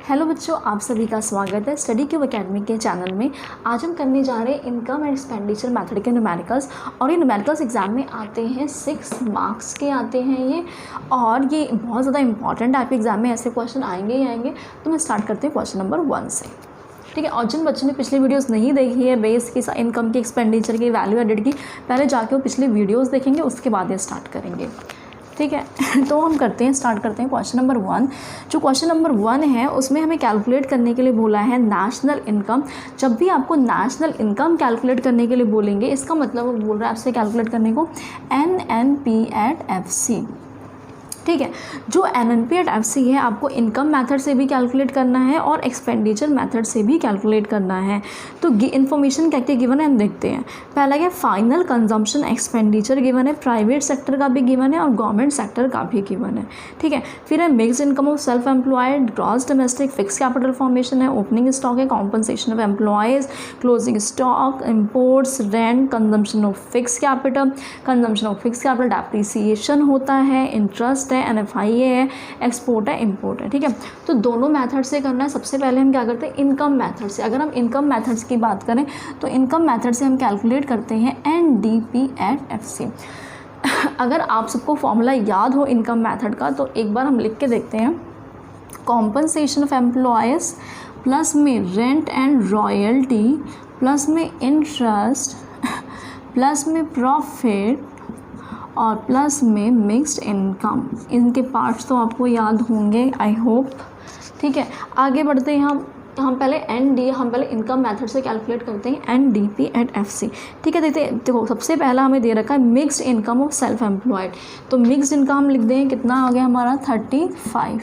Hello बच्चों, आप सभी का स्वागत है स्टडी क्यूब एकेडमी के चैनल में। आज हम करने जा रहे हैं इनकम एंड एक्सपेंडिचर मेथड के न्यूमेरिकल्स। और ये न्यूमेरिकल्स एग्जाम में आते हैं 6 मार्क्स के आते हैं ये, और ये बहुत ज़्यादा इंपॉर्टेंट आपके एग्जाम में ऐसे क्वेश्चन आएंगे ही आएंगे। तो मैं स्टार्ट करते हैं क्वेश्चन नंबर 1 से। ठीक है, और जिन बच्चों ने पिछली वीडियोस नहीं देखी है बेस की, इनकम की, एक्सपेंडिचर की, वैल्यू एडेड की, पहले जाके वो पिछले वीडियोज़ देखेंगे, उसके बाद ये स्टार्ट करेंगे। ठीक है, तो हम स्टार्ट करते हैं क्वेश्चन नंबर 1। जो क्वेश्चन नंबर 1 है उसमें हमें कैलकुलेट करने के लिए बोला है नेशनल इनकम। जब भी आपको नेशनल इनकम कैलकुलेट करने के लिए बोलेंगे, इसका मतलब वो बोल रहा है आपसे कैलकुलेट करने को NNP एट FC। ठीक है, जो NNP एट FC है आपको इनकम मेथड से भी कैलकुलेट करना है और एक्सपेंडिचर मेथड से भी कैलकुलेट करना है। तो इन्फॉर्मेशन क्या क्या गिवन है हम देखते हैं। पहला क्या, फाइनल कंजम्पशन एक्सपेंडिचर गिवन है, प्राइवेट सेक्टर का भी गिवन है और गवर्नमेंट सेक्टर का भी गिवन है। ठीक है, फिर है mixed income of self employed, gross domestic, fix capital formation है, ओपनिंग स्टॉक है, compensation of employees, closing stock, imports, rent, consumption of fix capital, consumption of fix capital, depreciation होता है, इंटरेस्ट है, NFIA है, एक्सपोर्ट है, import है। ठीक है, तो दोनों मेथड से करना है। सबसे पहले हम क्या करते हैं, इनकम मेथड से। अगर हम इनकम मेथड्स की बात करें तो इनकम मेथड से हम कैलकुलेट करते हैं NDP एट FC। अगर आप सबको फॉर्मूला याद हो इनकम मेथड का तो एक बार हम लिख के देखते हैं। कॉम्पनसेशन ऑफ एम्प्लॉयज़ प्लस में रेंट एंड रॉयल्टी प्लस में इंटरेस्ट प्लस में प्रॉफिट और प्लस में मिक्स्ड इनकम। इनके पार्ट्स तो आपको याद होंगे, आई होप। ठीक है, आगे बढ़ते हैं हम पहले हम पहले इनकम मेथड से कैलकुलेट करते हैं NDP एट FC। ठीक है, देखो सबसे पहला हमें दे रखा है mixed income of self employed. तो मिक्स्ड इनकम हम लिख दें, कितना आ गया हमारा 35।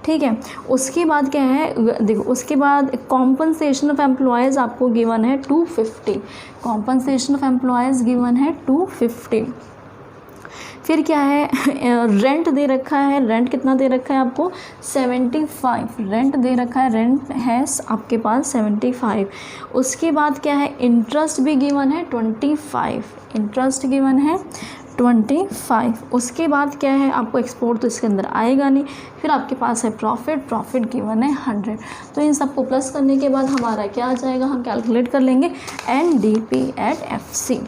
ठीक है, उसके बाद क्या है, देखो उसके बाद कॉम्पनसेशन ऑफ एम्प्लॉयज़ आपको गिवन है 250। कॉम्पनसेशन ऑफ एम्प्लॉयज़ गिवन है 250। फिर क्या है, रेंट दे रखा है। रेंट कितना दे रखा है आपको, 75 रेंट दे रखा है। रेंट है आपके पास 75। उसके बाद क्या है, इंटरेस्ट भी गिवन है 25। इंटरेस्ट गिवन है 25। उसके बाद क्या है, आपको एक्सपोर्ट तो इसके अंदर आएगा नहीं। फिर आपके पास है प्रॉफिट गिवन है 100। तो इन सबको प्लस करने के बाद हमारा क्या आ जाएगा, हम कैलकुलेट कर लेंगे NDP एट FC।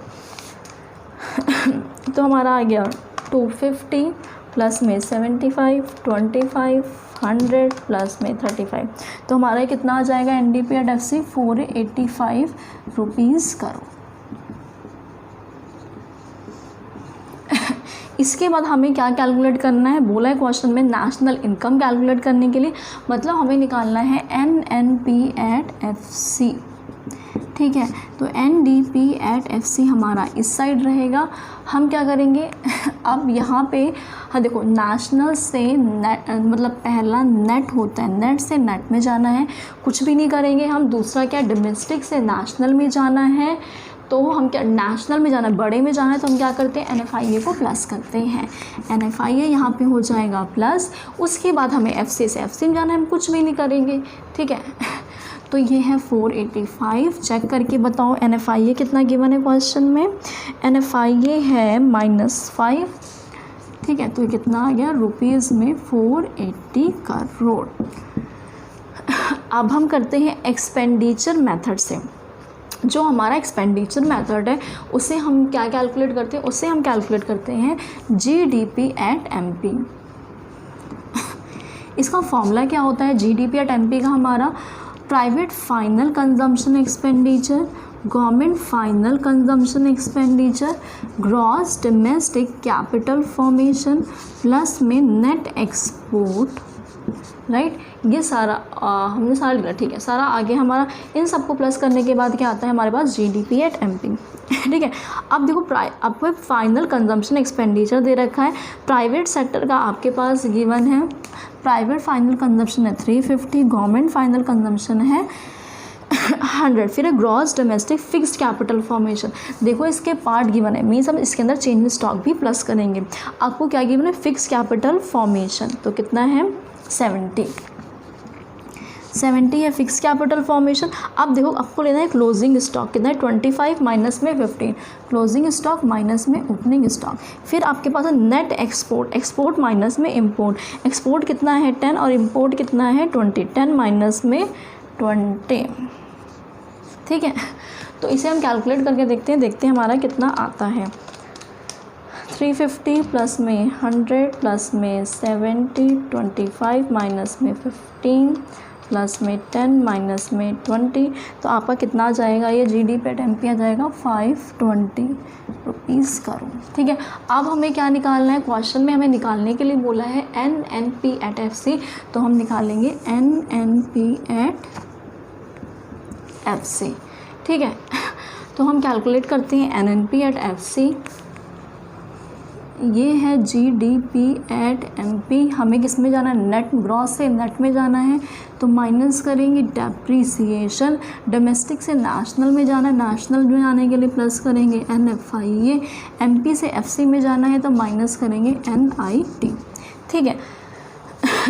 तो हमारा आ गया 250 प्लस में 75, 25, 100 प्लस में 35। तो हमारा कितना आ जाएगा NDP एट FC, 485 रुपीज़ करो। इसके बाद हमें क्या कैलकुलेट करना है, बोला है क्वेश्चन में नेशनल इनकम कैलकुलेट करने के लिए, मतलब हमें निकालना है NNP एट FC। ठीक है, तो NDP एट FC हमारा इस साइड रहेगा। हम क्या करेंगे अब यहाँ पे, हाँ देखो नेशनल से नेट, मतलब पहला नेट होता है, नेट से नेट में जाना है, कुछ भी नहीं करेंगे हम। दूसरा क्या, डोमेस्टिक से नेशनल में जाना है। तो हम क्या, नेशनल में जाना है, बड़े में जाना है, तो हम क्या करते हैं, NFIA को प्लस करते हैं। NFIA यहाँ पे हो जाएगा प्लस। उसके बाद हमें FC से FC में जाना है, हम कुछ भी नहीं करेंगे। ठीक है, तो ये है 485। चेक करके बताओ NFIA कितना गिवन है क्वेश्चन में। NFIA है -5। ठीक है, तो कितना आ गया रुपीज़ में, 480 करोड़। अब हम करते हैं एक्सपेंडिचर मेथड से। जो हमारा एक्सपेंडिचर मेथड है उसे हम क्या कैलकुलेट करते हैं, उसे हम कैलकुलेट करते हैं GDP एट MP। इसका फॉर्मूला क्या होता है GDP एट MP का हमारा, private final consumption expenditure, government final consumption expenditure, gross domestic capital formation plus में नेट एक्सपोर्ट। राइट, ये सारा हमने सारा लिखा। ठीक है, सारा आगे हमारा, इन सबको प्लस करने के बाद क्या आता है हमारे पास GDP एट MP। ठीक है, अब देखो आपको फाइनल कंजम्पशन एक्सपेंडिचर दे रखा है। प्राइवेट सेक्टर का आपके पास गिवन है, प्राइवेट फाइनल कंजम्पशन है 350, गवर्नमेंट फाइनल कंजम्पशन है 100। फिर gross domestic fixed capital formation, देखो इसके पार्ट गिवन है, मीन्स हम इसके अंदर चेंज स्टॉक भी प्लस करेंगे। आपको क्या गिवन है, फिक्स्ड कैपिटल फॉर्मेशन, तो कितना है 70। 70 है फिक्स कैपिटल फॉर्मेशन। अब देखो आपको लेना है क्लोजिंग स्टॉक, कितना है 25 माइनस में 15, क्लोजिंग स्टॉक माइनस में ओपनिंग स्टॉक। फिर आपके पास है नेट एक्सपोर्ट, एक्सपोर्ट माइनस में इम्पोर्ट, एक्सपोर्ट कितना है 10 और इम्पोर्ट कितना है 20, 10 माइनस में 20, ठीक है। तो इसे हम कैलकुलेट करके देखते हैं हमारा कितना आता है। 350 प्लस में 100 प्लस में 70, 25 माइनस में 15 प्लस में 10 माइनस में 20, तो आपका कितना आ जाएगा, ये GDP/MP आ जाएगा 520 रुपीज़ करोड़, ठीक है। अब हमें क्या निकालना है, क्वेश्चन में हमें निकालने के लिए बोला है NNP@FC, तो हम निकालेंगे NNP@FC, ठीक है। तो हम कैलकुलेट करते हैं NNP@FC, ये है GDP@MP, हमें किस में जाना है, नेट, ग्रॉस से नेट में जाना है, तो माइनस करेंगे डेप्रीसिएशन, डोमेस्टिक से नेशनल में जाना है, नेशनल में जाने के लिए प्लस करेंगे NFIA, MP से FC में जाना है तो माइनस करेंगे NIT, ठीक है।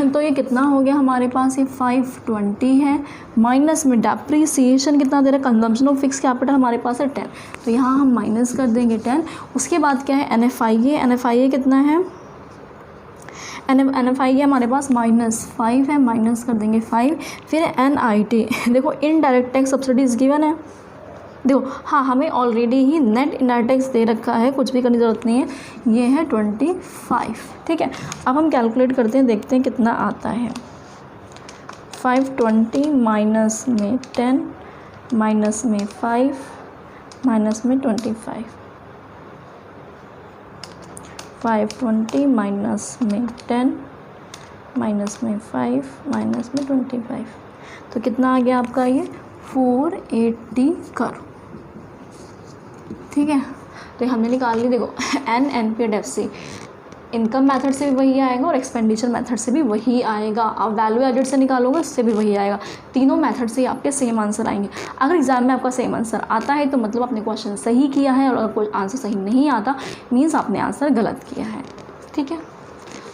तो ये कितना हो गया हमारे पास, ये 520 है, माइनस में डेप्रीसिएशन कितना दे रहा है, कंजम्पशन ऑफ फिक्स कैपिटल हमारे पास है 10, तो यहाँ हम माइनस कर देंगे 10। उसके बाद क्या है NFIA कितना है, NFIA हमारे पास -5 है, माइनस कर देंगे 5। फिर NIT, देखो इनडायरेक्ट टैक्स सब्सिडीज़ गिवन है, देखो हाँ हमें ऑलरेडी ही नेट इनडायरेक्ट टैक्स दे रखा है, कुछ भी करने की ज़रूरत नहीं है, ये है 25, ठीक है। अब हम कैलकुलेट करते हैं, देखते हैं कितना आता है। 520 माइनस में 10 माइनस में 5 माइनस में 25, 520 माइनस में 10 माइनस में 5 माइनस में 25, तो कितना आ गया आपका, ये 480 करोड़, ठीक है। तो हमने निकाल ली, देखो NNP@FC, इनकम मेथड से भी वही आएगा और एक्सपेंडिचर मेथड से भी वही आएगा, आप वैल्यू एडेड से निकालोगे उससे भी वही आएगा, तीनों मेथड से आपके सेम आंसर आएंगे। अगर एग्जाम में आपका सेम आंसर आता है तो मतलब आपने क्वेश्चन सही किया है, और अगर कोई आंसर सही नहीं आता मीन्स आपने आंसर गलत किया है, ठीक है।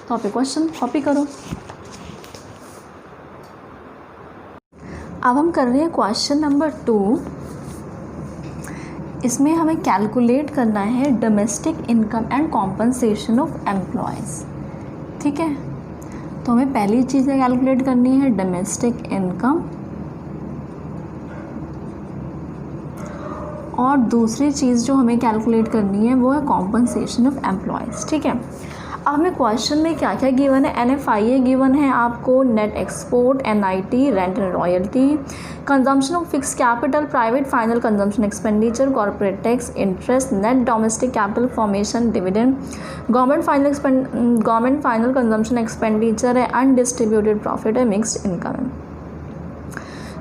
तो आप ये क्वेश्चन कॉपी करो। अब हम कर रहे हैं क्वेश्चन नंबर 2, इसमें हमें कैलकुलेट करना है domestic income and compensation of employees, ठीक है। तो हमें पहली चीज़ कैलकुलेट करनी है डोमेस्टिक इनकम, और दूसरी चीज़ जो हमें कैलकुलेट करनी है वो है कॉम्पनसेशन ऑफ एम्प्लॉयज़, ठीक है। अब हमें क्वेश्चन में क्या क्या गिवन है, NFIA गिवन है आपको, net export, NIT, rent and royalty, consumption of fix capital, private final consumption expenditure, corporate tax, interest, net domestic capital formation, dividend, government final consumption expenditure है, अनडिस्ट्रीब्यूटेड प्रॉफिट है, mixed income है।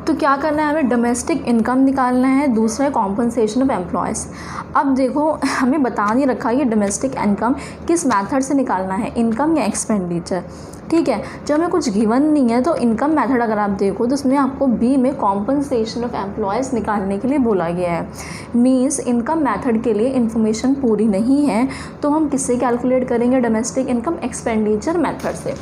तो क्या करना है, हमें डोमेस्टिक इनकम निकालना है, दूसरा है कॉम्पनसेशन ऑफ एम्प्लॉयज़। अब देखो हमें बता नहीं रखा ये डोमेस्टिक इनकम किस मेथड से निकालना है, इनकम या एक्सपेंडिचर, ठीक है। जब हमें कुछ गिवन नहीं है तो इनकम मेथड अगर आप देखो तो उसमें आपको बी में कॉम्पनसेशन ऑफ एम्प्लॉयज़ निकालने के लिए बोला गया है, मीन्स इनकम मेथड के लिए इन्फॉर्मेशन पूरी नहीं है, तो हम किससे कैलकुलेट करेंगे डोमेस्टिक इनकम, एक्सपेंडिचर मेथड से।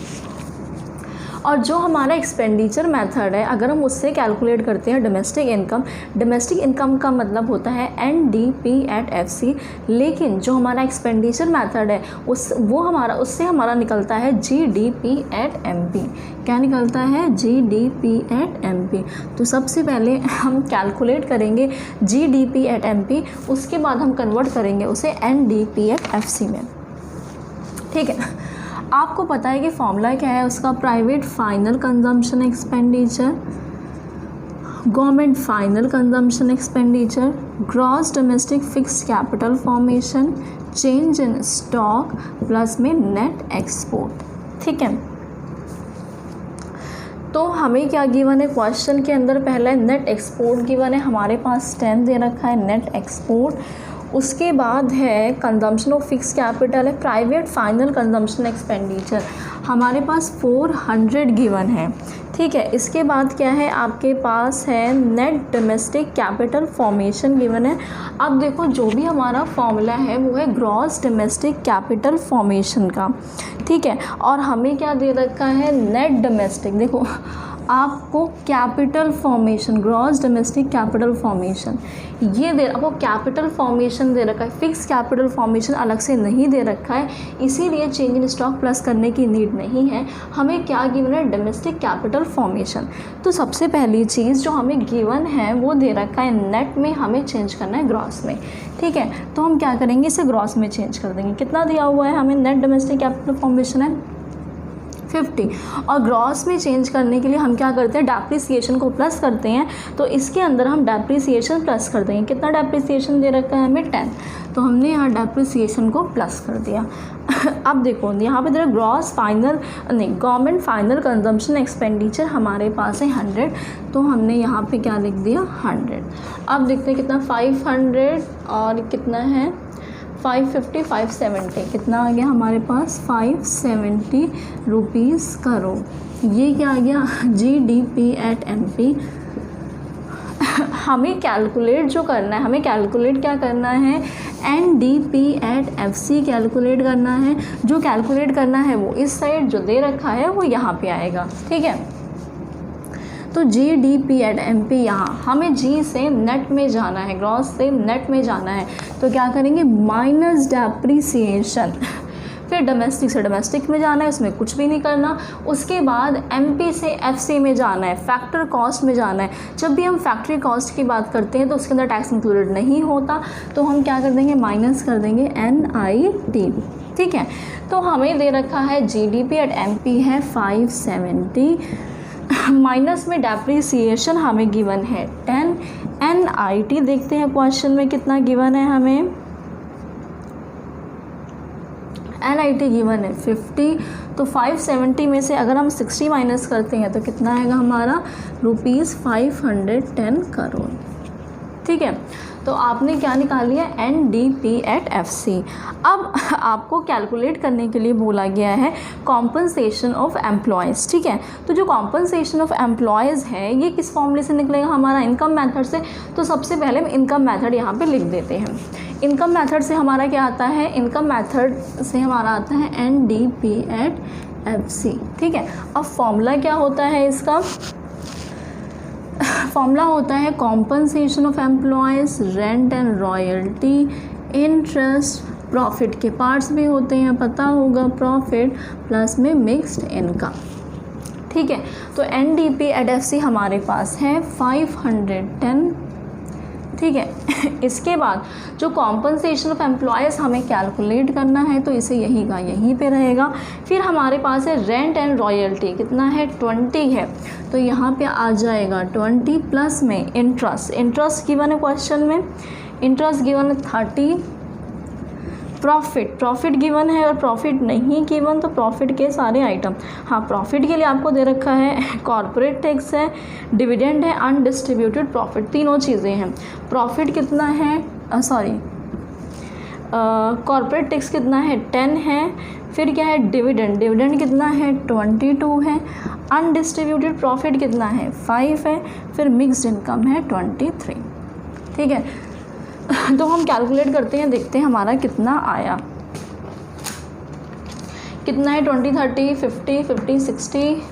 और जो हमारा एक्सपेंडिचर मेथड है अगर हम उससे कैलकुलेट करते हैं डोमेस्टिक इनकम का मतलब होता है NDP@FC, लेकिन जो हमारा एक्सपेंडिचर मेथड है उससे हमारा निकलता है GDP@MP। क्या निकलता है, GDP@MP। तो सबसे पहले हम कैलकुलेट करेंगे GDP@MP, उसके बाद हम कन्वर्ट करेंगे उसे NDP@FC में, ठीक है। आपको पता है कि फॉर्मूला क्या है उसका, private final consumption expenditure, government final consumption expenditure, gross domestic fixed capital formation, change in stock plus में नेट एक्सपोर्ट, ठीक है। तो हमें क्या गिवन है क्वेश्चन के अंदर, पहला नेट एक्सपोर्ट गिवन है, हमारे पास 10 दे रखा है नेट एक्सपोर्ट। उसके बाद है कंजम्पशन ऑफ फिक्स कैपिटल है, प्राइवेट फाइनल कंजम्पशन एक्सपेंडिचर हमारे पास 400 गिवन है, ठीक है। इसके बाद क्या है आपके पास है net domestic capital formation given है। अब देखो जो भी हमारा फॉर्मूला है वो है ग्रॉस डोमेस्टिक कैपिटल फॉर्मेशन का, ठीक है। और हमें क्या दे रखा है नेट डोमेस्टिक, देखो आपको capital formation, gross domestic capital formation ये दे, आपको कैपिटल फॉर्मेशन दे रखा है, फिक्स कैपिटल फॉर्मेशन अलग से नहीं दे रखा है, इसीलिए चेंज इन स्टॉक प्लस करने की नीड नहीं है। हमें क्या गिवन है, डोमेस्टिक कैपिटल फॉर्मेशन। तो सबसे पहली चीज़ जो हमें गिवन है वो दे रखा है नेट में, हमें चेंज करना है ग्रॉस में। ठीक है, तो हम क्या करेंगे, इसे ग्रॉस में चेंज कर देंगे। कितना दिया हुआ है हमें, नेट डोमेस्टिक कैपिटल फॉर्मेशन है 50, और ग्रॉस में चेंज करने के लिए हम क्या करते हैं, डेप्रिसिएशन को प्लस करते हैं। तो इसके अंदर हम डेप्रिसिएशन प्लस कर देंगे। कितना डेप्रिसिएशन दे रखा है हमें, 10, तो हमने यहाँ डेप्रिसिएशन को प्लस कर दिया। अब देखो यहाँ पे दे ग्रॉस फाइनल नहीं, गवर्नमेंट फाइनल कंजम्पशन एक्सपेंडिचर हमारे पास है 100, तो हमने यहाँ पे क्या लिख दिया 100। अब देखते हैं कितना, 500 और कितना है 550, 570, कितना आ गया हमारे पास 570 रुपीज़ करोड़। ये क्या आ गया, GDP एट MP। हमें कैलकुलेट जो करना है, हमें कैलकुलेट क्या करना है, NDP एट FC कैलकुलेट करना है। जो कैलकुलेट करना है वो इस साइड, जो दे रखा है वो यहाँ पे आएगा। ठीक है, तो GDP एट MP, यहाँ हमें G से नेट में जाना है, ग्रॉस से नेट में जाना है, तो क्या करेंगे, माइनस डेप्रिसिएशन। फिर डोमेस्टिक से डोमेस्टिक में जाना है, उसमें कुछ भी नहीं करना। उसके बाद MP से FC में जाना है, फैक्टर कॉस्ट में जाना है। जब भी हम फैक्ट्री कॉस्ट की बात करते हैं तो उसके अंदर टैक्स इंक्लूडेड नहीं होता, तो हम क्या कर देंगे, माइनस कर देंगे NIT। ठीक है, तो हमें दे रखा है GDP एट MP है 570, माइनस में डेप्रिसिएशन हमें गिवन है 10, NIT देखते हैं क्वेश्चन में कितना गिवन है हमें, NIT गिवन है 50। तो 570 में से अगर हम 60 माइनस करते हैं तो कितना आएगा हमारा, ₹510 करोड़। ठीक है, तो आपने क्या निकाल लिया, NDP एट FC। अब आपको कैलकुलेट करने के लिए बोला गया है कॉम्पनसेशन ऑफ एम्प्लॉयज़। ठीक है, तो जो कॉम्पनसेशन ऑफ एम्प्लॉयज़ है ये किस फॉर्मूले से निकलेगा हमारा, इनकम मेथड से। तो सबसे पहले हम इनकम मेथड यहाँ पे लिख देते हैं। इनकम मेथड से हमारा क्या आता है, इनकम मेथड से हमारा आता है NDP एट FC। ठीक है, अब फॉर्मूला क्या होता है इसका, फॉर्मूला होता है compensation of employees, rent and royalty, interest, profit के पार्ट्स भी होते हैं पता होगा, प्रॉफिट प्लस में मिक्स्ड इनकम। ठीक है, तो NDP एट FC हमारे पास है 510। ठीक है, इसके बाद जो कॉम्पनसेशन ऑफ एम्प्लॉयज़ हमें कैलकुलेट करना है तो इसे यहीं का यहीं पे रहेगा। फिर हमारे पास है रेंट एंड रॉयल्टी, कितना है 20 है, तो यहाँ पे आ जाएगा 20 प्लस में इंटरेस्ट। इंटरेस्ट गिवन है क्वेश्चन में, इंटरेस्ट गिवन है 30। प्रॉफिट गिवन है, और प्रॉफिट नहीं गिवन तो प्रॉफिट के सारे आइटम। हाँ, प्रॉफिट के लिए आपको दे रखा है कॉर्पोरेट टैक्स है, डिविडेंड है, अनडिस्ट्रीब्यूटेड प्रॉफिट, तीनों चीज़ें हैं। प्रॉफिट कितना है, कॉर्पोरेट टैक्स कितना है 10 है, फिर क्या है डिविडेंड कितना है 22 है, अनडिस्ट्रीब्यूटेड प्रॉफिट कितना है 5 है, फिर मिक्स्ड इनकम है 23। ठीक है, तो हम कैलकुलेट करते हैं, देखते हैं हमारा कितना आया। कितना है 20, 30, 50, 50,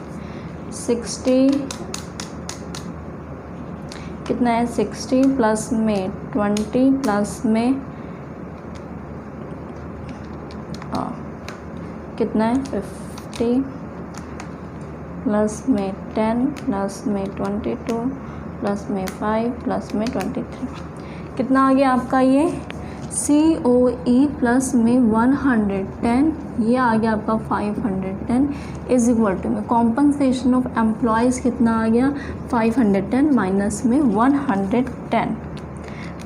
60, कितना है 60 प्लस में 20 प्लस में कितना है 50 प्लस में 10 प्लस में 22 प्लस में 5 प्लस में 23, कितना आ गया आपका ये COE प्लस में 110, ये आ गया आपका 510 इज इक्वल टू में कॉम्पनसेशन ऑफ एम्प्लॉयज़ कितना आ गया 510 माइनस में 110,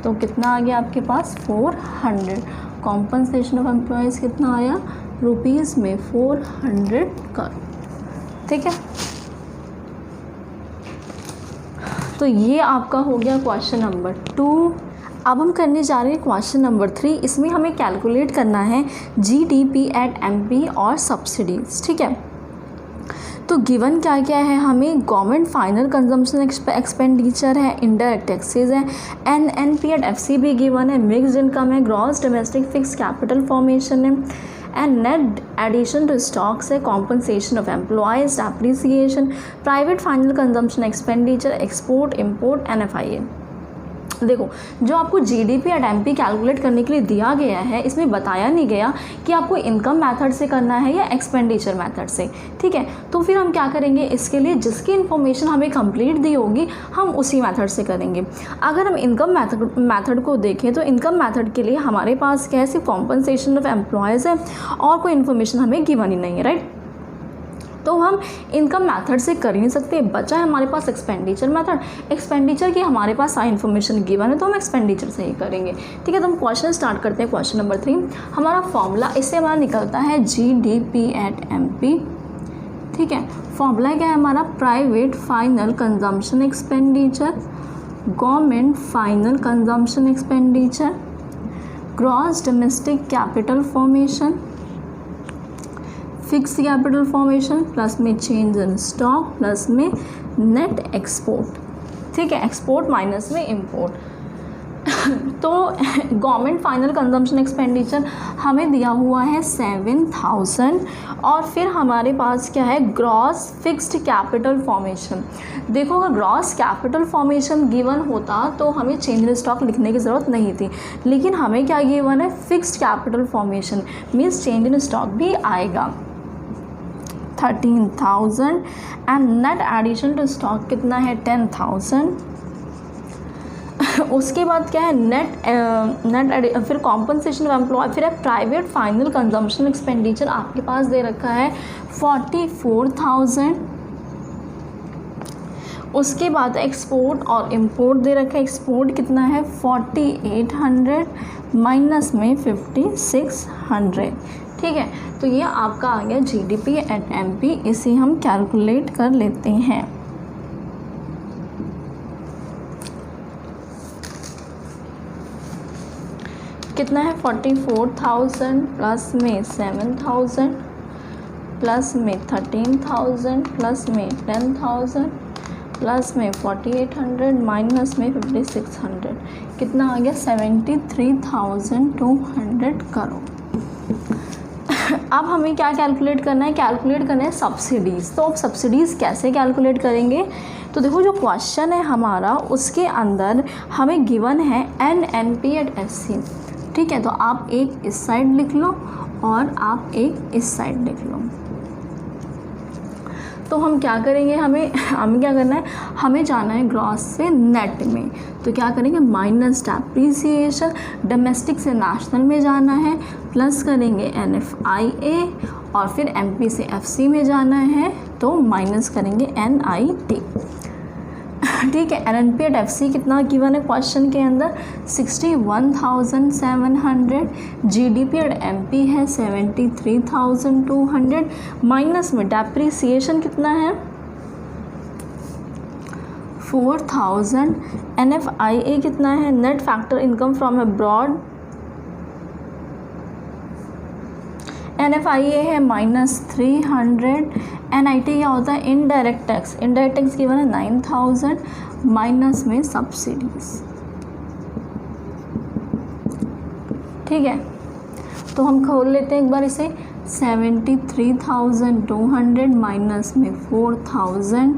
तो कितना आ गया आपके पास 400। कॉम्पनसेशन ऑफ एम्प्लॉयज़ कितना आया रुपीज़ में 400 करोड़। ठीक है, तो ये आपका हो गया क्वेश्चन नंबर 2। अब हम करने जा रहे हैं क्वेश्चन नंबर 3। इसमें हमें कैलकुलेट करना है GDP एट MP और सब्सिडीज़। ठीक है, तो गिवन क्या क्या है हमें, गवर्नमेंट फाइनल कंजम्पशन एक्सपेंडिचर है, इनडायरेक्ट टैक्सेस है, NNP एट FC भी गिवन है, मिक्स्ड इनकम है, gross domestic fix capital formation है, and net addition to stocks है compensation of employees, depreciation, private final consumption expenditure, export, import, NFIA। देखो, जो आपको GDP एट MP कैलकुलेट करने के लिए दिया गया है, इसमें बताया नहीं गया कि आपको इनकम मेथड से करना है या एक्सपेंडिचर मेथड से, ठीक है। तो फिर हम क्या करेंगे, इसके लिए जिसकी इन्फॉर्मेशन हमें कंप्लीट दी होगी हम उसी मेथड से करेंगे। अगर हम इनकम मेथड को देखें तो इनकम मेथड के लिए हमारे पास क्या है, सिर्फ कॉम्पनसेशन ऑफ एम्प्लॉयज़ है और कोई इन्फॉर्मेशन हमें गिवन ही नहीं है, राइट। तो हम इनकम मेथड से कर ही नहीं सकते, बचा है हमारे पास एक्सपेंडिचर मेथड। एक्सपेंडिचर की हमारे पास सारी इन्फॉर्मेशन गिवन है तो हम एक्सपेंडिचर से ही करेंगे, ठीक है। तो हम क्वेश्चन स्टार्ट करते हैं। क्वेश्चन नंबर 3, हमारा फॉर्मूला इससे हमारा निकलता है GDP एट MP, ठीक है। फॉर्मूला क्या है हमारा, private final consumption expenditure, government final consumption expenditure, gross domestic capital formation, fix capital formation, plus में चेंज इन स्टॉक, प्लस में नेट एक्सपोर्ट, ठीक है। एक्सपोर्ट माइनस में इंपोर्ट। तो गवर्नमेंट फाइनल कंजम्पशन एक्सपेंडिचर हमें दिया हुआ है 7000 और फिर हमारे पास क्या है, ग्रॉस फिक्स्ड कैपिटल फॉर्मेशन। देखो, अगर ग्रॉस कैपिटल फॉर्मेशन गिवन होता तो हमें चेंज इन स्टॉक लिखने की ज़रूरत नहीं थी, लेकिन हमें क्या गिवन है, fixed capital formation, means change in stock भी आएगा 13,000 and net addition to stock कितना है 10,000। उसके बाद क्या है, नेट फिर कॉम्पनसेशन ऑफ एम्प्लॉय, फिर है प्राइवेट फाइनल कंजम्पशन एक्सपेंडिचर आपके पास दे रखा है 44,000। उसके बाद एक्सपोर्ट और इंपोर्ट दे रखा है, एक्सपोर्ट कितना है 4800 माइनस में 5600, ठीक है। तो ये आपका आ गया GDP एट MP, इसे हम कैलकुलेट कर लेते हैं। कितना है 44,000 प्लस में 7,000 प्लस में 13,000 प्लस में 10,000 प्लस में 4800 माइनस में 5600, कितना आ गया 73,200 करोड़। अब हमें क्या कैलकुलेट करना है, कैलकुलेट करना है सब्सिडीज़। तो अब सब्सिडीज़ कैसे कैलकुलेट करेंगे, तो देखो जो क्वेश्चन है हमारा उसके अंदर हमें गिवन है NNP एट SC, ठीक है। तो आप एक इस साइड लिख लो और आप एक इस साइड लिख लो। तो हम क्या करेंगे, हमें क्या करना है, हमें जाना है ग्रॉस से नेट में। तो क्या करेंगे, माइनस डेप्रिसिएशन, डोमेस्टिक से नेशनल में जाना है, प्लस करेंगे NFIA और फिर MP से FC में जाना है तो माइनस करेंगे NIT, ठीक है। NNP एट FC कितना गिवन है क्वेश्चन के अंदर 61,700, GDP एट MP है 73,200 माइनस में डेप्रिसिएशन कितना है 4,000, NFIA कितना है, net factor income from abroad, NFIA है -300, NIT क्या होता है, indirect tax, indirect tax given है 9,000 माइनस में सब्सिडीज़, ठीक है। तो हम खोल लेते हैं एक बार इसे, 73,200 माइनस में 4,000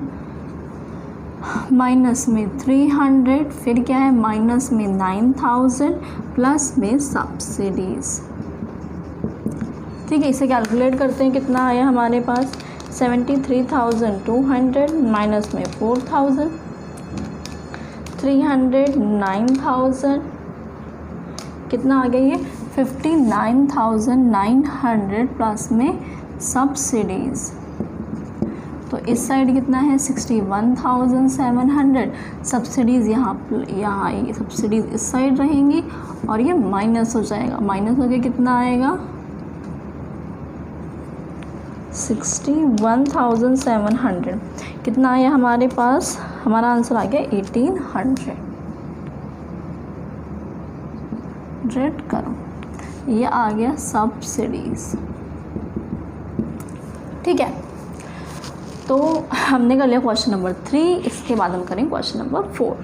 माइनस में 300, फिर क्या है माइनस में 9,000 प्लस में सब्सिडीज़, ठीक है। इसे कैलकुलेट करते हैं, कितना आया हमारे पास 73,200 माइनस में 4,000, 300, 9,000, कितना आ गया ये 59,900 प्लस में सब्सिडीज़। तो इस साइड कितना है 61,700, सब्सिडीज़ यहाँ आएगी, सब्सिडीज़ इस साइड रहेंगी और ये माइनस हो जाएगा, माइनस हो के कितना आएगा 61,700, कितना आया हमारे पास, हमारा आंसर आ गया 1800 करो, ये आ गया सब्सिडीज़, ठीक है। तो हमने कर लिया क्वेश्चन नंबर 3, इसके बाद हम करेंगे क्वेश्चन नंबर 4।